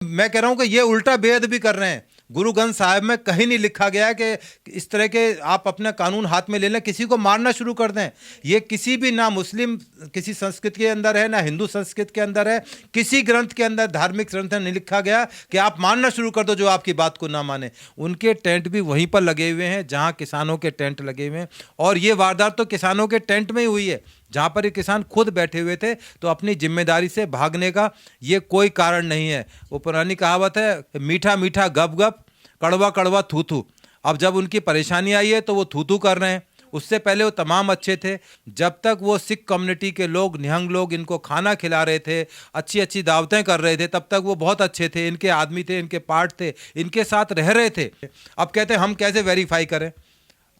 मैं कह रहा हूं कि ये उल्टा बेअदबी कर रहे हैं। गुरु ग्रंथ साहिब में कहीं नहीं लिखा गया है कि इस तरह के आप अपना कानून हाथ में ले लें, किसी को मारना शुरू कर दें। ये किसी भी ना मुस्लिम किसी संस्कृति के अंदर है, ना हिंदू संस्कृति के अंदर है, किसी ग्रंथ के अंदर, धार्मिक ग्रंथ में नहीं लिखा गया कि आप मारना शुरू कर दो जो आपकी बात को ना माने। उनके टेंट भी वहीं पर लगे हुए हैं जहां किसानों के टेंट लगे हुए हैं, और ये वारदात तो किसानों के टेंट में ही हुई है जहां पर ये किसान खुद बैठे हुए थे। तो अपनी जिम्मेदारी से भागने का ये कोई कारण नहीं है। वो पुरानी कहावत है, मीठा मीठा गप गप, कड़वा कड़वा थू थू। अब जब उनकी परेशानी आई है तो वो थू थू कर रहे हैं। उससे पहले वो तमाम अच्छे थे। जब तक वो सिख कम्युनिटी के लोग, निहंग लोग इनको खाना खिला रहे थे, अच्छी अच्छी दावतें कर रहे थे, तब तक वो बहुत अच्छे थे। इनके आदमी थे, इनके पार्ट थे, इनके साथ रह रहे थे। अब कहते हैं हम कैसे वेरीफाई करें?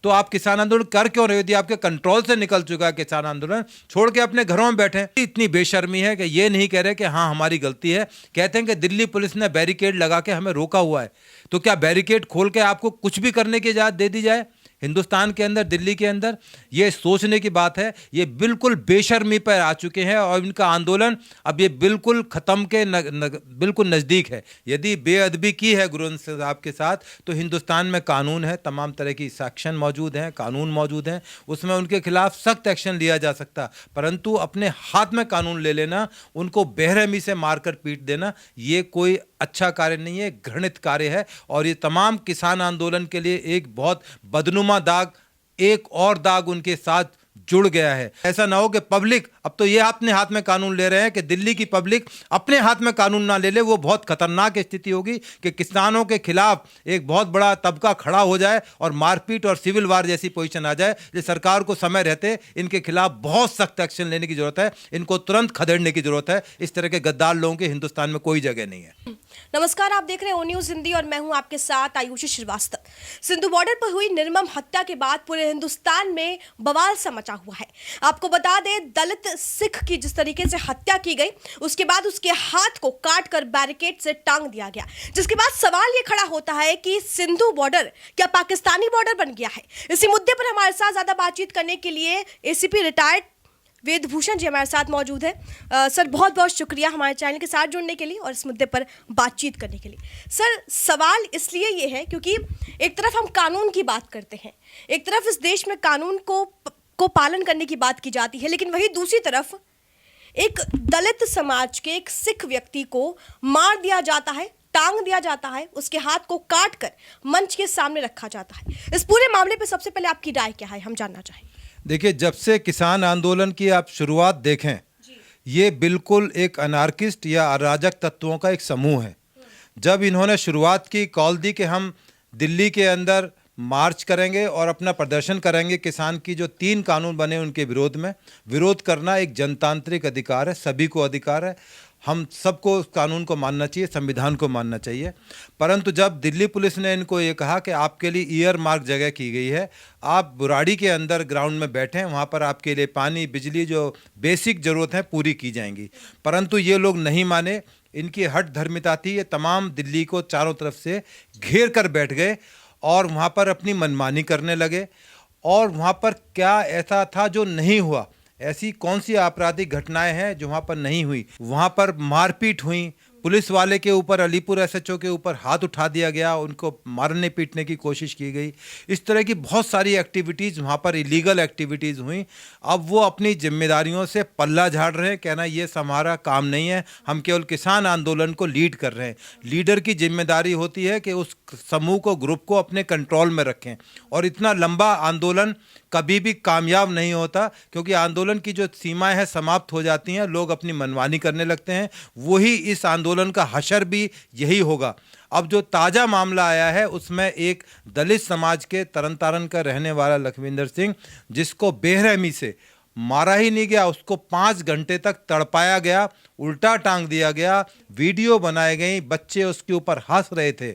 तो आप किसान आंदोलन कर क्यों रहे हो? यदि आपके कंट्रोल से निकल चुका है किसान आंदोलन, छोड़ के अपने घरों में बैठे। इतनी बेशर्मी है कि ये नहीं कह रहे कि हाँ हमारी गलती है। कहते हैं कि दिल्ली पुलिस ने बैरिकेड लगा के हमें रोका हुआ है। तो क्या बैरिकेड खोल के आपको कुछ भी करने की इजाजत दे दी जाए हिंदुस्तान के अंदर, दिल्ली के अंदर? ये सोचने की बात है। ये बिल्कुल बेशर्मी पर आ चुके हैं और इनका आंदोलन अब ये बिल्कुल ख़त्म के बिल्कुल नज़दीक है। यदि बेअदबी की है गुरु ग्रंथ साहब के साथ, तो हिंदुस्तान में कानून है, तमाम तरह की सेक्शन मौजूद हैं, कानून मौजूद हैं, उसमें उनके खिलाफ सख्त एक्शन लिया जा सकता। परंतु अपने हाथ में कानून ले लेना, उनको बेरहमी से मारकर पीट देना, ये कोई अच्छा कार्य नहीं है, घृणित कार्य है। और ये तमाम किसान आंदोलन के लिए एक बहुत बदनुमा दाग, एक और दाग उनके साथ जुड़ गया है। ऐसा ना हो कि पब्लिक, अब तो ये अपने हाथ में कानून ले रहे हैं कि दिल्ली की पब्लिक अपने हाथ में कानून ना ले ले। वो बहुत खतरनाक स्थिति होगी कि किसानों के खिलाफ एक बहुत बड़ा तबका खड़ा हो जाए और मारपीट और सिविल वार जैसी पोजीशन आ जाए। ये सरकार को समय रहते इनके खिलाफ बहुत सख्त एक्शन लेने की जरूरत है। इनको तुरंत खदेड़ने की जरूरत है। इस तरह के गद्दार लोगों के हिंदुस्तान में कोई जगह नहीं है। नमस्कार, आप देख रहे हैं ओ न्यूज़ हिंदी और मैं हूं आपके साथ आयुषी श्रीवास्तव। सिंधु बॉर्डर पर हुई निर्मम हत्या के बाद पूरे हिंदुस्तान में बवाल सा मचा हुआ है। आपको बता दें, दलित सिख की जिस तरीके से हत्या की गई, उसके बाद उसके हाथ को काटकर बैरिकेड से टांग दिया गया, जिसके बाद सवाल ये खड़ा होता है कि सिंधु बॉर्डर क्या पाकिस्तानी बॉर्डर बन गया है? इसी मुद्दे पर हमारे साथ ज्यादा बातचीत करने के लिए एसीपी रिटायर्ड वेदभूषण जी हमारे साथ मौजूद है। सर, बहुत बहुत शुक्रिया हमारे चैनल के साथ जुड़ने के लिए और इस मुद्दे पर बातचीत करने के लिए। सर, सवाल इसलिए ये है क्योंकि एक तरफ हम कानून की बात करते हैं, एक तरफ इस देश में कानून को पालन करने की बात की जाती है, लेकिन वही दूसरी तरफ एक दलित समाज के एक सिख व्यक्ति को मार दिया जाता है, टांग दिया जाता है, उसके हाथ को काट कर मंच के सामने रखा जाता है। इस पूरे मामले पर सबसे पहले आपकी राय क्या है, हम जानना चाहेंगे। देखिए, जब से किसान आंदोलन की आप शुरुआत देखें, ये बिल्कुल एक अनार्किस्ट या अराजक तत्वों का एक समूह है। जब इन्होंने शुरुआत की, कॉल दी कि हम दिल्ली के अंदर मार्च करेंगे और अपना प्रदर्शन करेंगे, किसान की जो 3 कानून बने उनके विरोध में। विरोध करना एक जनतांत्रिक अधिकार है, सभी को अधिकार है, हम सबको उस कानून को मानना चाहिए, संविधान को मानना चाहिए। परंतु जब दिल्ली पुलिस ने इनको ये कहा कि आपके लिए ईयर मार्क जगह की गई है, आप बुराड़ी के अंदर ग्राउंड में बैठें, वहाँ पर आपके लिए पानी, बिजली, जो बेसिक ज़रूरत है पूरी की जाएंगी। परंतु ये लोग नहीं माने। इनकी हठ धर्मिता थी। ये तमाम दिल्ली को चारों तरफ से घेर कर बैठ गए और वहाँ पर अपनी मनमानी करने लगे। और वहाँ पर क्या ऐसा था जो नहीं हुआ? ऐसी कौन सी आपराधिक घटनाएं हैं जो वहाँ पर नहीं हुई? वहाँ पर मारपीट हुई, पुलिस वाले के ऊपर, अलीपुर एसएचओ के ऊपर हाथ उठा दिया गया, उनको मारने पीटने की कोशिश की गई। इस तरह की बहुत सारी एक्टिविटीज़ वहाँ पर इलीगल एक्टिविटीज़ हुई। अब वो अपनी जिम्मेदारियों से पल्ला झाड़ रहे हैं, कहना ये हमारा काम नहीं है, हम केवल किसान आंदोलन को लीड कर रहे हैं। लीडर की जिम्मेदारी होती है कि उस समूह को, ग्रुप को अपने कंट्रोल में रखें। और इतना लंबा आंदोलन कभी भी कामयाब नहीं होता, क्योंकि आंदोलन की जो सीमाएं हैं समाप्त हो जाती हैं, लोग अपनी मनमानी करने लगते हैं। वही इस आंदोलन का हशर भी यही होगा। अब जो ताज़ा मामला आया है उसमें एक दलित समाज के तरन तारण का रहने वाला लखविंदर सिंह, जिसको बेरहमी से मारा ही नहीं गया, उसको 5 घंटे तक तड़पाया गया, उल्टा टांग दिया गया, वीडियो बनाए गई, बच्चे उसके ऊपर हंस रहे थे।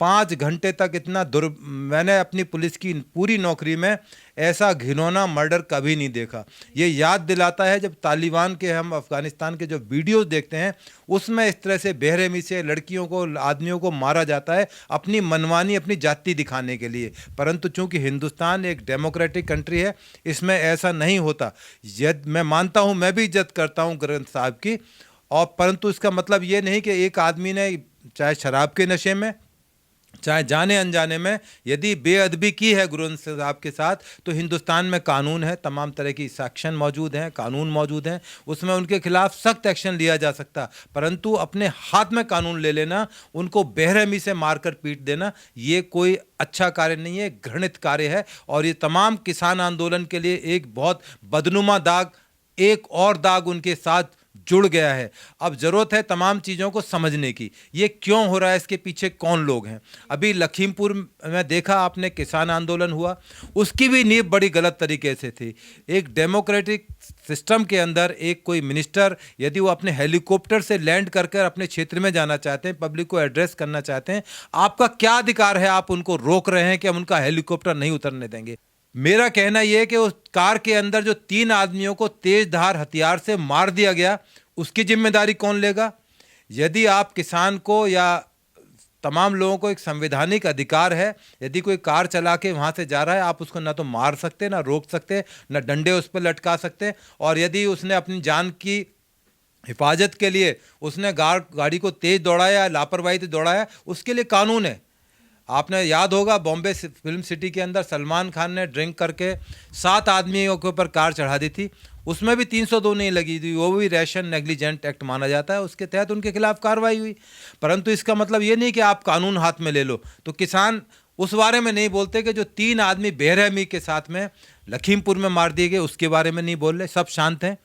5 घंटे तक इतना मैंने अपनी पुलिस की पूरी नौकरी में ऐसा घिनौना मर्डर कभी नहीं देखा। ये याद दिलाता है जब तालिबान के, हम अफ़गानिस्तान के जो वीडियोस देखते हैं उसमें इस तरह से बेरहमी से लड़कियों को, आदमियों को मारा जाता है अपनी मनमानी, अपनी जाति दिखाने के लिए। परंतु चूंकि हिंदुस्तान एक डेमोक्रेटिक कंट्री है, इसमें ऐसा नहीं होता। मैं मानता हूँ, मैं भी इज्जत करता हूँ ग्रंथ साहब की, और परंतु इसका मतलब ये नहीं कि एक आदमी ने चाहे शराब के नशे में, चाहे जाने अनजाने में, यदि बेअदबी की है गुरु ग्रंथ साहब के साथ, तो हिंदुस्तान में कानून है, तमाम तरह की सेक्शन मौजूद हैं, कानून मौजूद हैं, उसमें उनके खिलाफ सख्त एक्शन लिया जा सकता। परंतु अपने हाथ में कानून ले लेना, उनको बेरहमी से मारकर पीट देना, ये कोई अच्छा कार्य नहीं है, घृणित कार्य है। और ये तमाम किसान आंदोलन के लिए एक बहुत बदनुमा दाग, एक और दाग उनके साथ जुड़ गया है। अब जरूरत है तमाम चीज़ों को समझने की, ये क्यों हो रहा है, इसके पीछे कौन लोग हैं। अभी लखीमपुर में देखा आपने, किसान आंदोलन हुआ, उसकी भी नींव बड़ी गलत तरीके से थी। एक डेमोक्रेटिक सिस्टम के अंदर एक कोई मिनिस्टर यदि वो अपने हेलीकॉप्टर से लैंड करके अपने क्षेत्र में जाना चाहते हैं, पब्लिक को एड्रेस करना चाहते हैं, आपका क्या अधिकार है, आप उनको रोक रहे हैं कि हम उनका हेलीकॉप्टर नहीं उतरने देंगे। मेरा कहना यह है कि उस कार के अंदर जो 3 आदमियों को तेज धार हथियार से मार दिया गया, उसकी जिम्मेदारी कौन लेगा। यदि आप किसान को या तमाम लोगों को एक संवैधानिक अधिकार है, यदि कोई कार चला के वहाँ से जा रहा है, आप उसको ना तो मार सकते, ना रोक सकते, ना डंडे उस पर लटका सकते। और यदि उसने अपनी जान की हिफाजत के लिए उसने गाड़ी को तेज दौड़ाया, लापरवाही से दौड़ाया, उसके लिए कानून है। आपने याद होगा बॉम्बे फिल्म सिटी के अंदर सलमान खान ने ड्रिंक करके 7 आदमियों के ऊपर कार चढ़ा दी थी, उसमें भी 302 नहीं लगी थी, वो भी रैशन नेग्लिजेंट एक्ट माना जाता है, उसके तहत उनके खिलाफ कार्रवाई हुई। परंतु इसका मतलब ये नहीं कि आप कानून हाथ में ले लो। तो किसान उस बारे में नहीं बोलते कि जो 3 आदमी बेरहमी के साथ में लखीमपुर में मार दिए गए, उसके बारे में नहीं बोल रहे, सब शांत हैं।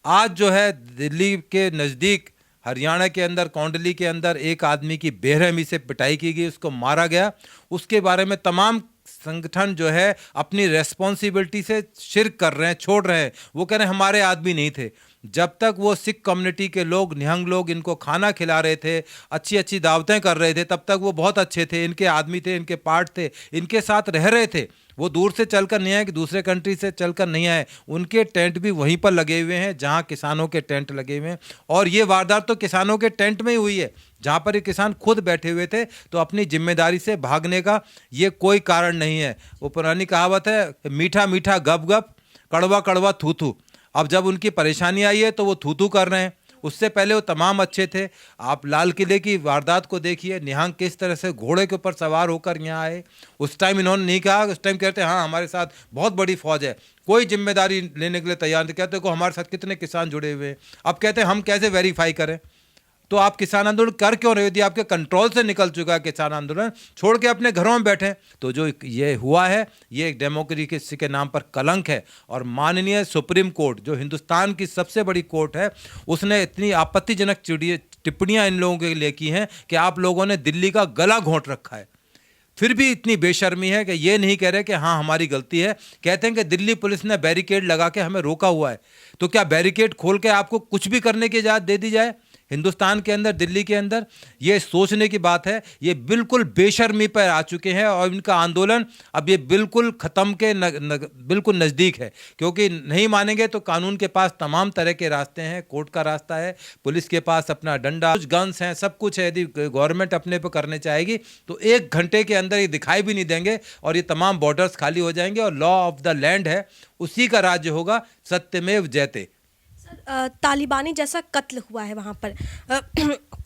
आज जो है दिल्ली के नज़दीक हरियाणा के अंदर कौंडली के अंदर एक आदमी की बेरहमी से पिटाई की गई, उसको मारा गया, उसके बारे में तमाम संगठन जो है अपनी रेस्पॉन्सिबिलिटी से शिरक कर रहे हैं, छोड़ रहे हैं। वो कह रहे हैं हमारे आदमी नहीं थे। जब तक वो सिख कम्युनिटी के लोग, निहंग लोग इनको खाना खिला रहे थे, अच्छी अच्छी दावतें कर रहे थे, तब तक वो बहुत अच्छे थे, इनके आदमी थे, इनके पार्ट थे, इनके साथ रह रहे थे। वो दूर से चलकर नहीं आए कि दूसरे कंट्री से चलकर नहीं आए, उनके टेंट भी वहीं पर लगे हुए हैं जहां किसानों के टेंट लगे हुए हैं। और ये वारदात तो किसानों के टेंट में ही हुई है, जहां पर ये किसान खुद बैठे हुए थे। तो अपनी जिम्मेदारी से भागने का ये कोई कारण नहीं है। वो पुरानी कहावत है, मीठा मीठा गप गप, कड़वा कड़वा थू थू। अब जब उनकी परेशानी आई है तो वो थू थू कर रहे हैं, उससे पहले वो तमाम अच्छे थे। आप लाल किले की वारदात को देखिए, निहंग किस तरह से घोड़े के ऊपर सवार होकर यहाँ आए। उस टाइम इन्होंने नहीं कहा, उस टाइम कहते हाँ हमारे साथ बहुत बड़ी फौज है, कोई जिम्मेदारी लेने के लिए तैयार नहीं। कहते को हमारे साथ कितने किसान जुड़े हुए हैं। अब कहते हैं हम कैसे वेरीफाई करें। तो आप किसान आंदोलन कर क्यों रहे हो? यदि आपके कंट्रोल से निकल चुका है किसान आंदोलन, छोड़ के अपने घरों में बैठे। तो जो ये हुआ है, ये एक डेमोक्रेसी के नाम पर कलंक है। और माननीय सुप्रीम कोर्ट, जो हिंदुस्तान की सबसे बड़ी कोर्ट है, उसने इतनी आपत्तिजनक टिप्पणियां इन लोगों के लिए की हैं कि आप लोगों ने दिल्ली का गला घोंट रखा है। फिर भी इतनी बेशर्मी है कि ये नहीं कह रहे कि हाँ हमारी गलती है। कहते हैं कि दिल्ली पुलिस ने बैरिकेड लगा के हमें रोका हुआ है। तो क्या बैरिकेड खोल के आपको कुछ भी करने की इजाज़त दे दी जाए हिंदुस्तान के अंदर, दिल्ली के अंदर? ये सोचने की बात है। ये बिल्कुल बेशर्मी पर आ चुके हैं और इनका आंदोलन अब ये बिल्कुल ख़त्म के बिल्कुल नज़दीक है। क्योंकि नहीं मानेंगे तो कानून के पास तमाम तरह के रास्ते हैं, कोर्ट का रास्ता है, पुलिस के पास अपना डंडा, कुछ गन्स हैं, सब कुछ है। यदि गवर्नमेंट अपने पर करने चाहेगी तो 1 घंटे के अंदर ये दिखाई भी नहीं देंगे और ये तमाम बॉर्डर्स खाली हो जाएंगे और लॉ ऑफ द लैंड है, उसी का राज्य होगा, सत्यमेव जयते। तालिबानी जैसा कत्ल हुआ है वहाँ पर,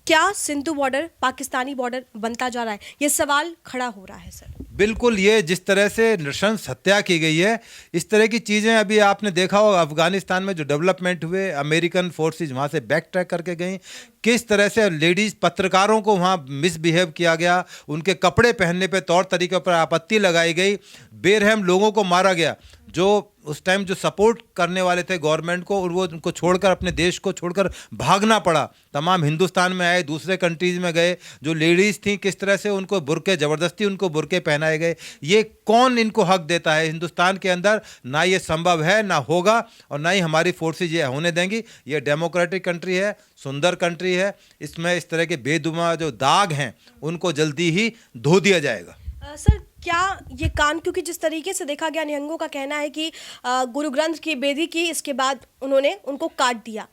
क्या सिंधु बॉर्डर पाकिस्तानी बॉर्डर बनता जा रहा है? ये सवाल खड़ा हो रहा है सर। बिल्कुल, ये जिस तरह से नृशंस हत्या की गई है, इस तरह की चीज़ें अभी आपने देखा होगा अफगानिस्तान में जो डेवलपमेंट हुए, अमेरिकन फोर्सेस वहाँ से बैक ट्रैक करके गई, किस तरह से लेडीज़ पत्रकारों को वहाँ मिसबिहेव किया गया, उनके कपड़े पहनने पे तौर तरीक़ों पर आपत्ति लगाई गई, बेरहम लोगों को मारा गया। जो उस टाइम जो सपोर्ट करने वाले थे गवर्नमेंट को, और वो उनको छोड़कर अपने देश को छोड़कर भागना पड़ा, तमाम हिंदुस्तान में आए, दूसरे कंट्रीज़ में गए। जो लेडीज़ थी किस तरह से उनको बुर्के, ज़बरदस्ती उनको बुर्के पहनाए गए। ये कौन इनको हक देता है? हिंदुस्तान के अंदर ना ये संभव है, ना होगा, और ना ही हमारी फोर्सेज ये होने देंगी। ये डेमोक्रेटिक कंट्री है, सुंदर कंट्री है, इसमें इस तरह के बेदुमा जो दाग हैं उनको जल्दी ही धो दिया जाएगा। सर क्या ये क्योंकि जिस तरीके से देखा गया, निहंगों का कहना है कि गुरु ग्रंथ की बेदी की, इसके बाद उन्होंने उनको काट दिया,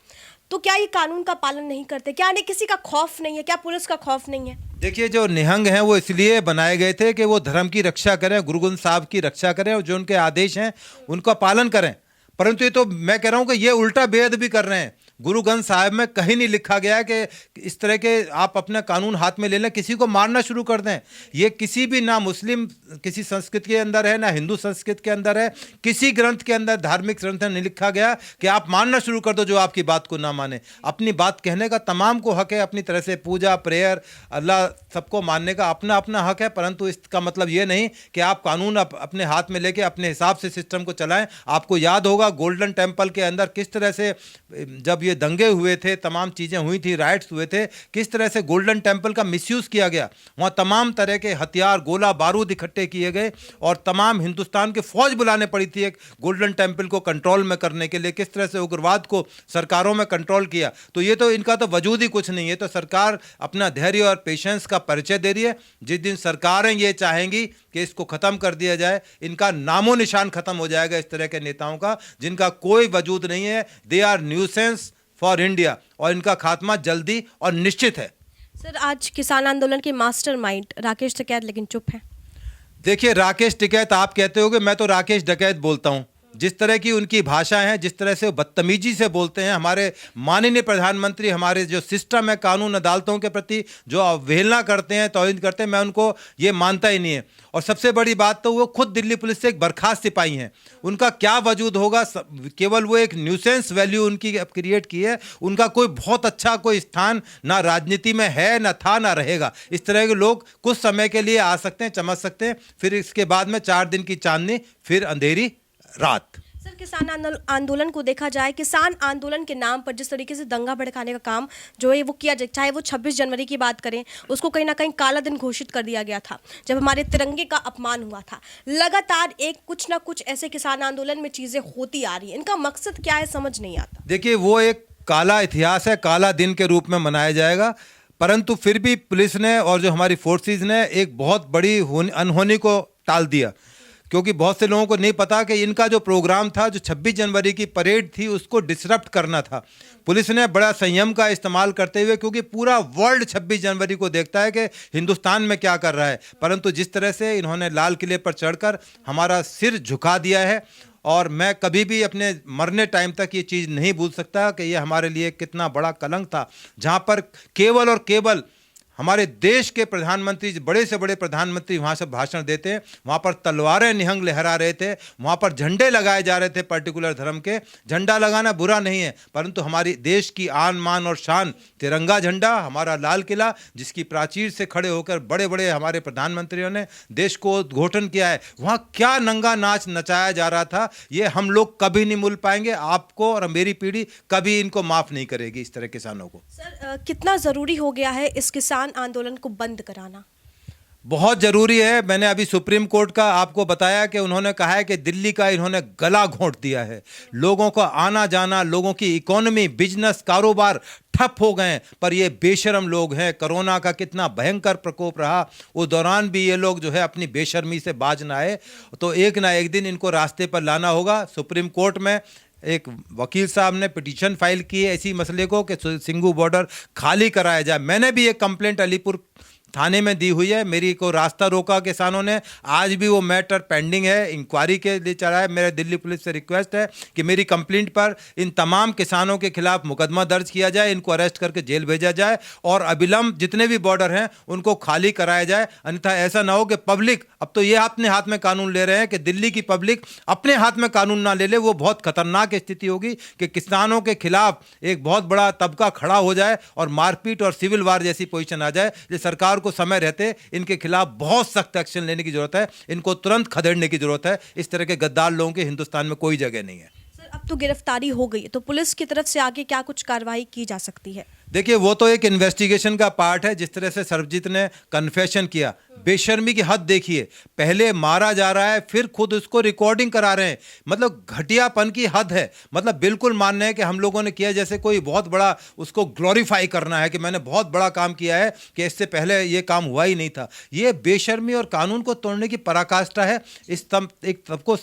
तो क्या ये कानून का पालन नहीं करते? क्या इन्हें किसी का खौफ नहीं है? क्या पुलिस का खौफ नहीं है? देखिए, जो निहंग हैं वो इसलिए बनाए गए थे कि वो धर्म की रक्षा करें, गुरु ग्रंथ साहब की रक्षा करें और जो उनके आदेश हैं उनका पालन करें। परंतु ये तो मैं कह रहा हूँ कि ये उल्टा बेअदबी कर रहे हैं। गुरु ग्रंथ साहिब में कहीं नहीं लिखा गया है कि इस तरह के आप अपना कानून हाथ में ले लें, किसी को मारना शुरू कर दें। ये किसी भी ना मुस्लिम किसी संस्कृति के अंदर है, ना हिंदू संस्कृति के अंदर है, किसी ग्रंथ के अंदर, धार्मिक ग्रंथ में नहीं लिखा गया कि आप मानना शुरू कर दो जो आपकी बात को ना माने। अपनी बात कहने का तमाम को हक है, अपनी तरह से पूजा, प्रेयर, अल्लाह सबको मानने का अपना अपना हक है, परंतु इसका मतलब ये नहीं कि आप कानून अपने हाथ में लेके अपने हिसाब से सिस्टम को चलाएं। आपको याद होगा गोल्डन टेम्पल के अंदर किस तरह से जब ये दंगे हुए थे, तमाम चीज़ें हुई थी, राइट्स हुए थे, किस तरह से गोल्डन टेम्पल का मिसयूज़ किया गया। वहाँ तमाम तरह के हथियार, गोला बारूद इकट्ठे किए गए और तमाम हिंदुस्तान की फौज बुलाने पड़ी थी एक गोल्डन टेम्पल को कंट्रोल में करने के लिए। किस तरह से उग्रवाद को सरकारों में कंट्रोल किया। तो ये तो इनका तो वजूद ही कुछ नहीं है। तो सरकार अपना धैर्य और पेशेंस का परिचय दे रही है। जिस दिन सरकारें ये चाहेंगी कि इसको ख़त्म कर दिया जाए, इनका नामो निशान ख़त्म हो जाएगा इस तरह के नेताओं का जिनका कोई वजूद नहीं है। They are nuisance for India और इनका खात्मा जल्दी और निश्चित है। सर, आज किसान आंदोलन के मास्टरमाइंड राकेश टिकैत लेकिन चुप हैं। देखिए, राकेश टिकैत आप कहते होगे, मैं तो राकेश डकैत बोलता हूं। जिस तरह की उनकी भाषा है, जिस तरह से वो बदतमीजी से बोलते हैं, हमारे माननीय प्रधानमंत्री, हमारे जो सिस्टम है कानून अदालतों के प्रति जो अवहेलना करते हैं, तौहीन करते हैं, मैं उनको ये मानता ही नहीं है। और सबसे बड़ी बात तो वो खुद दिल्ली पुलिस से एक बर्खास्त सिपाही हैं। उनका क्या वजूद होगा, केवल वो एक न्यूसेंस वैल्यू उनकी क्रिएट की है। उनका कोई बहुत अच्छा कोई स्थान ना राजनीति में है, ना था, ना रहेगा। इस तरह के लोग कुछ समय के लिए आ सकते हैं, चमक सकते हैं, फिर इसके बाद में 4 दिन की चांदनी, फिर अंधेरी रात। सर, किसान आंदोलन को देखा जाए, किसान आंदोलन के नाम पर जिस तरीके से दंगा भड़काने का काम जो है वो किया जाए, चाहे वो 26 जनवरी की बात करें, उसको कहीं ना कहीं काला दिन घोषित कर दिया गया था जब हमारे तिरंगे का अपमान हुआ था। लगातार एक कुछ ना कुछ ऐसे किसान आंदोलन में चीज़ें होती आ रही हैं। इनका मकसद क्या है, समझ नहीं आता। देखिए, वो एक काला इतिहास है, काला दिन के रूप में मनाया जाएगा, परंतु फिर भी पुलिस ने और जो हमारी फोर्सेज ने एक बहुत बड़ी अनहोनी को टाल दिया। क्योंकि बहुत से लोगों को नहीं पता कि इनका जो प्रोग्राम था, जो 26 जनवरी की परेड थी, उसको डिसरप्ट करना था। पुलिस ने बड़ा संयम का इस्तेमाल करते हुए, क्योंकि पूरा वर्ल्ड 26 जनवरी को देखता है कि हिंदुस्तान में क्या कर रहा है, परंतु जिस तरह से इन्होंने लाल किले पर चढ़कर हमारा सिर झुका दिया है, और मैं कभी भी अपने मरने टाइम तक ये चीज़ नहीं भूल सकता कि ये हमारे लिए कितना बड़ा कलंक था, जहाँ पर केवल और केवल हमारे देश के प्रधानमंत्री, बड़े से बड़े प्रधानमंत्री वहाँ से भाषण देते हैं, वहाँ पर तलवारें निहंग लहरा रहे थे, वहाँ पर झंडे लगाए जा रहे थे पर्टिकुलर धर्म के। झंडा लगाना बुरा नहीं है, परंतु हमारी देश की आन मान और शान तिरंगा झंडा, हमारा लाल किला, जिसकी प्राचीर से खड़े होकर बड़े बड़े हमारे प्रधानमंत्रियों ने देश को उद्घोटन किया है, वहाँ क्या नंगा नाच नचाया जा रहा था, ये हम लोग कभी नहीं भूल पाएंगे। आपको और मेरी पीढ़ी कभी इनको माफ़ नहीं करेगी, इस तरह किसानों को। सर, कितना ज़रूरी हो गया है इस किसान आंदोलन को बंद कराना? बहुत ज़रूरी है। मैंने अभी सुप्रीम कोर्ट का आपको बताया कि उन्होंने कहा है कि दिल्ली का इन्होंने गला घोंट दिया है। लोगों का आना जाना, लोगों की इकोनॉमी, बिजनेस, कारोबार ठप हो गए। पर ये बेशर्म लोग हैं। कोरोना का कितना भयंकर प्रकोप रहा, उस दौरान भी ये लोग जो है अपनी बेशर्मी से बाज ना आए। तो एक ना एक दिन इनको रास्ते पर लाना होगा। सुप्रीम कोर्ट में एक वकील साहब ने पिटीशन फाइल की है इसी मसले को कि सिंघू बॉर्डर खाली कराया जाए। मैंने भी एक कंप्लेंट अलीपुर थाने में दी हुई है। मेरी को रास्ता रोका किसानों ने, आज भी वो मैटर पेंडिंग है, इंक्वायरी के लिए चला है। मेरे दिल्ली पुलिस से रिक्वेस्ट है कि मेरी कंप्लेंट पर इन तमाम किसानों के खिलाफ मुकदमा दर्ज किया जाए, इनको अरेस्ट करके जेल भेजा जाए और अविलंब जितने भी बॉर्डर हैं उनको खाली कराया जाए। अन्यथा ऐसा ना हो कि पब्लिक, अब तो ये अपने हाथ में कानून ले रहे हैं कि दिल्ली की पब्लिक अपने हाथ में कानून ना ले ले। वो बहुत खतरनाक स्थिति होगी कि किसानों के खिलाफ एक बहुत बड़ा तबका खड़ा हो जाए और मारपीट और सिविल वार जैसी पोजीशन आ जाए। ये सरकार को समय रहते इनके खिलाफ बहुत सख्त एक्शन लेने की जरूरत है, इनको तुरंत खदेड़ने की जरूरत है। इस तरह के गद्दार लोगों के हिंदुस्तान में कोई जगह नहीं है। सर, अब तो गिरफ्तारी हो गई है, तो पुलिस की तरफ से आगे क्या कुछ कार्रवाई की जा सकती है? देखिए, वो तो एक इन्वेस्टिगेशन का पार्ट है। जिस तरह से सरबजीत ने कन्फेशन किया, बेशर्मी की हद देखिए। पहले मारा जा रहा है, फिर खुद उसको रिकॉर्डिंग करा रहे हैं। मतलब घटियापन की हद है। मतलब बिल्कुल मानना है कि हम लोगों ने किया, जैसे कोई बहुत बड़ा उसको ग्लोरीफाई करना है कि मैंने बहुत बड़ा काम किया है, कि इससे पहले ये काम हुआ ही नहीं था। ये बेशर्मी और कानून को तोड़ने की पराकाष्ठा है। इस एक सबको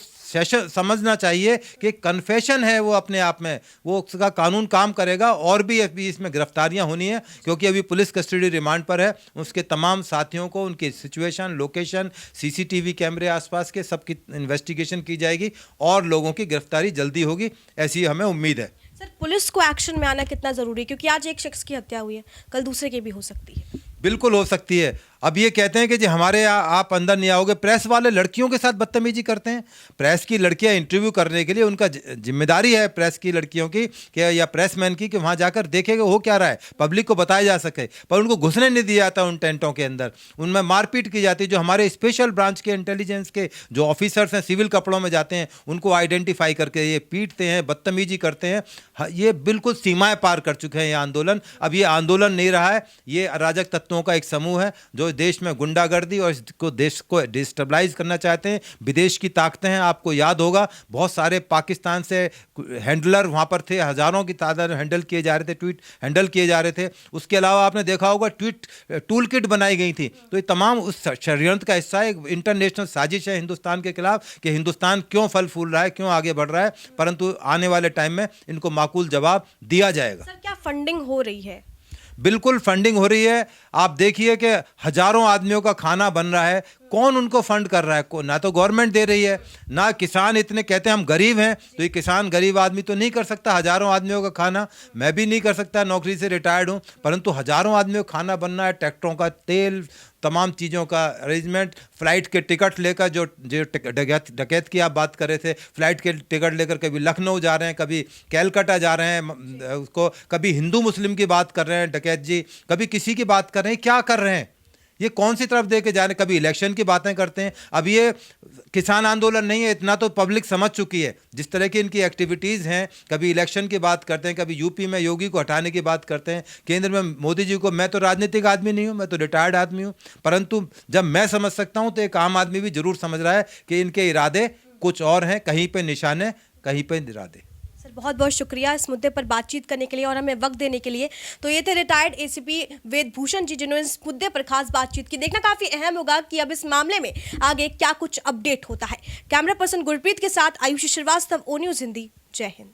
समझना चाहिए कि कन्फेशन है वो अपने आप में, वो उसका कानून काम करेगा। और भी अभी इसमें गिरफ्तारियां होनी है, क्योंकि अभी पुलिस कस्टडी रिमांड पर है। उसके तमाम साथियों को, उनकी सिचुएशन, लोकेशन, सीसीटीवी कैमरे आसपास के सबकी इन्वेस्टिगेशन की जाएगी और लोगों की गिरफ्तारी जल्दी होगी, ऐसी हमें उम्मीद है। सर पुलिस को एक्शन में आना कितना जरूरी है, क्योंकि आज एक शख्स की हत्या हुई है, कल दूसरे की भी हो सकती है। बिल्कुल हो सकती है। अब ये कहते हैं कि जी हमारे यहाँ आप अंदर नहीं आओगे, प्रेस वाले लड़कियों के साथ बदतमीजी करते हैं। प्रेस की लड़कियां इंटरव्यू करने के लिए उनका जिम्मेदारी है प्रेस की लड़कियों की कि या प्रेसमैन की कि वहाँ जाकर देखें कि हो क्या रहा है, पब्लिक को बताया जा सके, पर उनको घुसने नहीं दिया जाता उन टेंटों के अंदर। उनमें मारपीट की जाती है। जो हमारे स्पेशल ब्रांच के इंटेलिजेंस के जो ऑफिसर्स हैं सिविल कपड़ों में जाते हैं, उनको आइडेंटिफाई करके ये पीटते हैं, बदतमीजी करते हैं। ये बिल्कुल सीमाएं पार कर चुके हैं ये आंदोलन। अब ये आंदोलन नहीं रहा है, ये अराजक तत्वों का एक समूह है जो देश में गुंडागर्दी और इसको देश को डिस्टेबलाइज करना चाहते हैं। विदेश की ताकतें हैं। आपको याद होगा बहुत सारे पाकिस्तान से हैंडलर वहाँ पर थे, हजारों की तादाद में हैंडल किए जा रहे थे, ट्वीट हैंडल किए जा रहे थे। उसके अलावा आपने देखा होगा ट्वीट टूल किट बनाई गई थी। तो ये तमाम उस षड्यंत्र का हिस्सा है, एक इंटरनेशनल साजिश है हिंदुस्तान के खिलाफ कि हिंदुस्तान क्यों फल फूल रहा है, क्यों आगे बढ़ रहा है। परंतु आने वाले टाइम में इनको माकूल जवाब दिया जाएगा। सर क्या फंडिंग हो रही है? बिल्कुल फंडिंग हो रही है। आप देखिए कि हजारों आदमियों का खाना बन रहा है। कौन उनको फंड कर रहा है? ना तो गवर्नमेंट दे रही है, ना किसान। इतने कहते हैं हम गरीब हैं, तो ये किसान गरीब आदमी तो नहीं कर सकता हजारों आदमियों का खाना। मैं भी नहीं कर सकता, नौकरी से रिटायर्ड हूं। परंतु हजारों आदमियों का खाना बनना है, ट्रैक्टरों का तेल, तमाम चीज़ों का अरेंजमेंट, फ्लाइट के टिकट लेकर जो जो डकैत की आप बात कर रहे थे, फ्लाइट के टिकट लेकर कभी लखनऊ जा रहे हैं, कभी कैलकाटा जा रहे हैं, उसको कभी हिंदू मुस्लिम की बात कर रहे हैं डकैत जी, कभी किसी की बात कर रहे हैं। क्या कर रहे हैं? ये कौन सी तरफ दे के जा रहे हैं? कभी इलेक्शन की बातें करते हैं। अब ये किसान आंदोलन नहीं है, इतना तो पब्लिक समझ चुकी है। जिस तरह की इनकी एक्टिविटीज़ हैं, कभी इलेक्शन की बात करते हैं, कभी यूपी में योगी को हटाने की बात करते हैं, केंद्र में मोदी जी को। मैं तो राजनीतिक आदमी नहीं हूँ, मैं तो रिटायर्ड आदमी हूँ। परंतु जब मैं समझ सकता हूँ तो एक आम आदमी भी जरूर समझ रहा है कि इनके इरादे कुछ और हैं, कहीं पे निशाने, कहीं पे इरादे। सर बहुत बहुत शुक्रिया इस मुद्दे पर बातचीत करने के लिए और हमें वक्त देने के लिए। तो ये थे रिटायर्ड एसीपी वेद भूषण जी, जिन्होंने इस मुद्दे पर खास बातचीत की। देखना काफी अहम होगा कि अब इस मामले में आगे क्या कुछ अपडेट होता है। कैमरा पर्सन गुरप्रीत के साथ आयुषी श्रीवास्तव, ओ न्यूज़ हिंदी। जय हिंद।